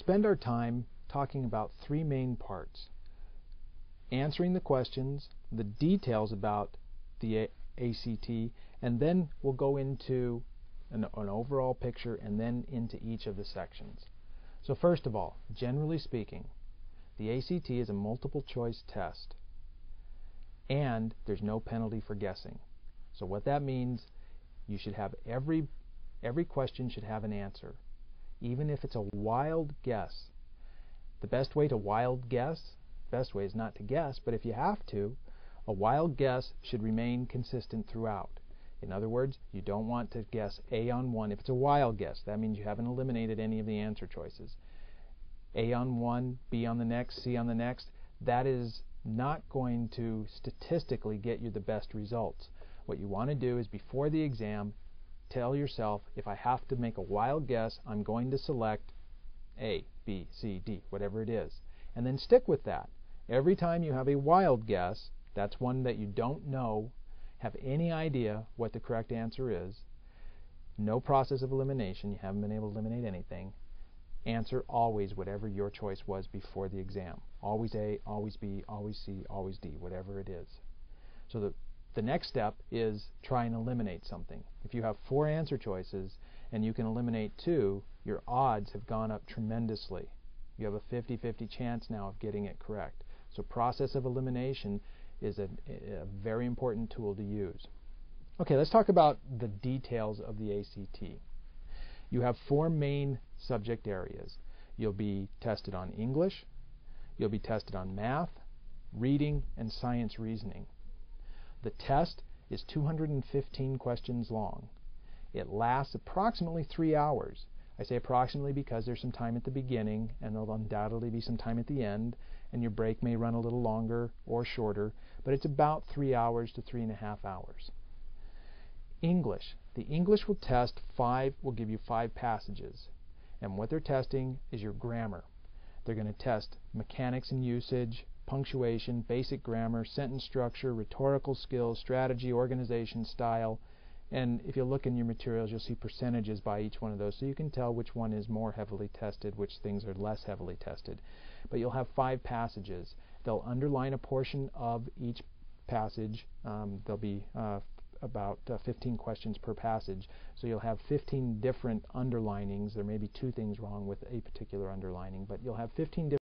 spend our time talking about three main parts: answering the questions, the details about the ACT, and then we'll go into an overall picture and then into each of the sections. So first of all, generally speaking, the ACT is a multiple choice test, and there's no penalty for guessing. So what that means, you should have every question should have an answer, even if it's a wild guess. The best way to wild guess, best way is not to guess, but if you have to, a wild guess should remain consistent throughout. In other words, you don't want to guess A on one. If it's a wild guess, that means you haven't eliminated any of the answer choices. A on one, B on the next, C on the next, that is not going to statistically get you the best results. What you want to do is, before the exam, tell yourself, if I have to make a wild guess, I'm going to select A, B, C, D, whatever it is. And then stick with that. Every time you have a wild guess, that's one that you don't know, have any idea what the correct answer is, no process of elimination, you haven't been able to eliminate anything, answer always whatever your choice was before the exam. Always A, always B, always C, always D, whatever it is. So the next step is try and eliminate something. If you have 4 answer choices and you can eliminate 2, your odds have gone up tremendously. You have a 50-50 chance now of getting it correct. So process of elimination is a very important tool to use. Okay, let's talk about the details of the ACT. You have 4 main subject areas. You'll be tested on English, you'll be tested on math, reading, and science reasoning. The test is 215 questions long. It lasts approximately 3 hours. I say approximately because there's some time at the beginning and there'll undoubtedly be some time at the end, and your break may run a little longer or shorter, but it's about 3 hours to 3.5 hours. English. The English will give you 5 passages, and what they're testing is your grammar. They're going to test mechanics and usage, punctuation, basic grammar, sentence structure, rhetorical skills, strategy, organization, style, and if you look in your materials, you'll see percentages by each one of those, so you can tell which one is more heavily tested, which things are less heavily tested. But you'll have 5 passages. They'll underline a portion of each passage. There'll be about 15 questions per passage, so you'll have 15 different underlinings. There may be 2 things wrong with a particular underlining, but you'll have 15 different